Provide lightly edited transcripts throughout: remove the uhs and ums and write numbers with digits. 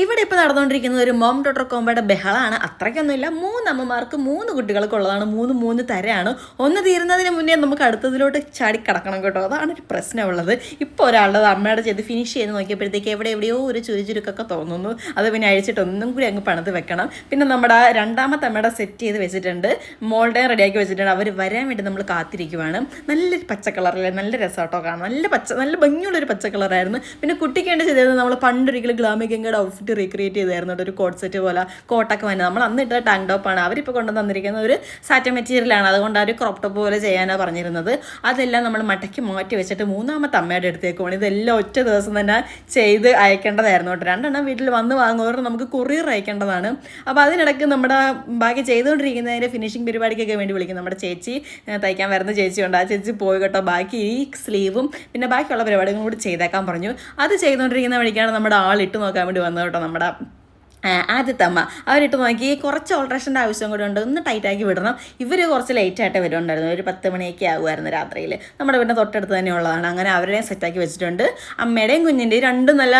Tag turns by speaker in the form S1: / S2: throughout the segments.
S1: ഇവിടെ ഇപ്പോൾ നടന്നുകൊണ്ടിരിക്കുന്നത് ഒരു മോം ഡോട്ടർ കോമ്പയുടെ ബഹളമാണ്. അത്രയ്ക്കൊന്നുമില്ല. 3 അമ്മമാർക്ക് 3 കുട്ടികൾക്കുള്ളതാണ്. 3 തരമാണ്. ഒന്ന് തീരുന്നതിന് മുന്നേ നമുക്ക് അടുത്തതിലോട്ട് ചാടി കിടക്കണം കേട്ടോ. അതാണ് ഒരു പ്രശ്നമുള്ളത്. ഇപ്പോൾ ഒരാളുടെ അമ്മയുടെ ചെയ്ത് ഫിനിഷ് ചെയ്ത് നോക്കിയപ്പോഴത്തേക്ക് എവിടെയോ ഒരു ചുരുക്കൊക്കെ തോന്നുന്നു. അത് പിന്നെ അഴിച്ചിട്ട് ഒന്നും കൂടി അങ്ങ് പണിത് വെക്കണം. പിന്നെ നമ്മുടെ രണ്ടാമത്തെ അമ്മയുടെ സെറ്റ് ചെയ്ത് വെച്ചിട്ടുണ്ട്. മോൾഡേ റെഡിയാക്കി വെച്ചിട്ടുണ്ട്. അവർ വരാൻ വേണ്ടി നമ്മൾ കാത്തിരിക്കുവാണ്. നല്ലൊരു പച്ച കളറല്ലേ, നല്ല രസമാട്ടോ കാണാം. നല്ല ഭംഗിയുള്ളൊരു പച്ച കളറായിരുന്നു. പിന്നെ കുട്ടിക്ക് വേണ്ടി ചെയ്തത് നമ്മൾ പണ്ടൊരിക്കലും ഗ്ലാമികയുടെ ഔട്ട്ഫിറ്റ് റീക്രിയേറ്റ് ചെയ്തായിരുന്നു. ഒരു കോട്ട് സെറ്റ് പോലെ കോട്ടൊക്കെ വന്നത് നമ്മൾ അന്നിട്ട ടാങ്ക് ടോപ്പാണ്. അവരിപ്പോൾ കൊണ്ടു തന്നിരിക്കുന്ന ഒരു സാറ്റൻ മെറ്റീരിയലാണ്. അതുകൊണ്ട് ആ ഒരു ക്രോപ്പ് ടോപ്പ് പോലെ ചെയ്യാനാണ് പറഞ്ഞിരുന്നത്. അതെല്ലാം നമ്മൾ മടക്കി മാറ്റി വെച്ചിട്ട് മൂന്നാമത്തെ അമ്മയുടെ അടുത്തേക്ക് പോകണം. ഇതെല്ലാം ഒറ്റ ദിവസം തന്നെ ചെയ്ത് അയക്കേണ്ടതായിരുന്നു കേട്ടോ. 2 എണ്ണം വീട്ടിൽ വന്ന് വാങ്ങുന്നവർ നമുക്ക് കൊറിയർ അയക്കേണ്ടതാണ്. അപ്പോൾ അതിനിടയ്ക്ക് നമ്മുടെ ബാക്കി ചെയ്തുകൊണ്ടിരിക്കുന്നതിൻ്റെ ഫിനിഷിംഗ് പരിപാടിക്കൊക്കെ വേണ്ടി വിളിക്കും നമ്മുടെ ചേച്ചി. തയ്ക്കാൻ വരുന്ന ചേച്ചിയുണ്ട്. ആ ചേച്ചി പോയി കേട്ടോ. ബാക്കി ഈ സ്ലീവും പിന്നെ ബാക്കിയുള്ള പരിപാടികളും കൂടി ചെയ്തേക്കാൻ പറഞ്ഞു. അത് ചെയ്തുകൊണ്ടിരിക്കുന്ന വഴിക്കാണ് നമ്മുടെ ആളിട്ട് നോക്കാൻ വേണ്ടി വന്നത് കേട്ടോ. നമ്മുടെ ആദ്യത്തെ അമ്മ അവരിട്ട് നോക്കി കുറച്ച് ഓൾട്രേഷൻ്റെ ആവശ്യം കൂടെ ഉണ്ട്. ഒന്ന് ടൈറ്റാക്കി വിടണം. ഇവർ കുറച്ച് ലേറ്റായിട്ട് വരുന്നുണ്ടായിരുന്നു. ഒരു 10 മണിയൊക്കെ ആകുമായിരുന്നു രാത്രിയിൽ. നമ്മുടെ വീടിൻ്റെ തൊട്ടടുത്ത് തന്നെ ഉള്ളതാണ്. അങ്ങനെ അവരെയും സെറ്റാക്കി വെച്ചിട്ടുണ്ട്. അമ്മയുടെയും കുഞ്ഞിൻ്റെയും രണ്ടും നല്ല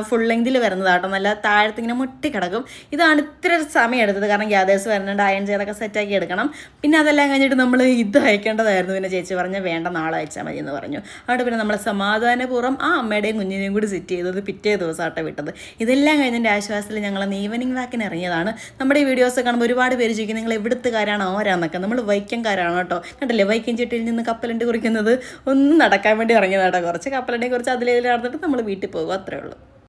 S1: ഫുൾ ലെങ്തിൽ വരുന്നതാട്ടോ. നല്ല താഴത്തിങ്ങനെ മുട്ടി കിടക്കും. ഇതാണ് ഇത്ര സമയം എടുത്തത്. കാരണം ഗ്യാദേഴ്സ് വരുന്നുണ്ട്. അയൺ ചെയ്തൊക്കെ സെറ്റാക്കി എടുക്കണം. പിന്നെ അതെല്ലാം കഴിഞ്ഞിട്ട് നമ്മൾ ഇത് അയക്കേണ്ടതായിരുന്നു. പിന്നെ ചേച്ചി പറഞ്ഞ് വേണ്ട, നാളെ അയച്ചാൽ മതി എന്ന് പറഞ്ഞു. അവിടെ പിന്നെ നമ്മൾ സമാധാനപൂർവ്വം ആ അമ്മയുടെയും കുഞ്ഞിനെയും കൂടി സെറ്റ് ചെയ്തത് പിറ്റേ ദിവസമായിട്ട് വിട്ടത്. ഇതെല്ലാം കഴിഞ്ഞതിൻ്റെ ആശ്വാസത്തിൽ ഞങ്ങൾ ഈവനിങ് വാക്കിന് ഇറങ്ങിയതാണ്. നമ്മുടെ ഈ വീഡിയോസ് കാണുമ്പോൾ ഒരുപാട് പേര് ചോദിക്കും നിങ്ങൾ എവിടുത്തുകാരാണ് ആരാന്നൊക്കെ. നമ്മൾ വൈക്കംകാരാണ് കേട്ടോ. കണ്ടില്ലേ, വൈക്കം ചെട്ടിയിൽ നിന്ന് കപ്പലണ്ടി കുറിക്കുന്നത് ഒന്ന് നടക്കാൻ വേണ്ടി ഇറങ്ങിയതാട്ടോ. കുറച്ച് കപ്പലണ്ടി കുറിച്ച് അതിലേതിൽ നടന്നിട്ട് നമ്മൾ വീട്ടിൽ പോകും. അത്രേ ഉള്ളൂ.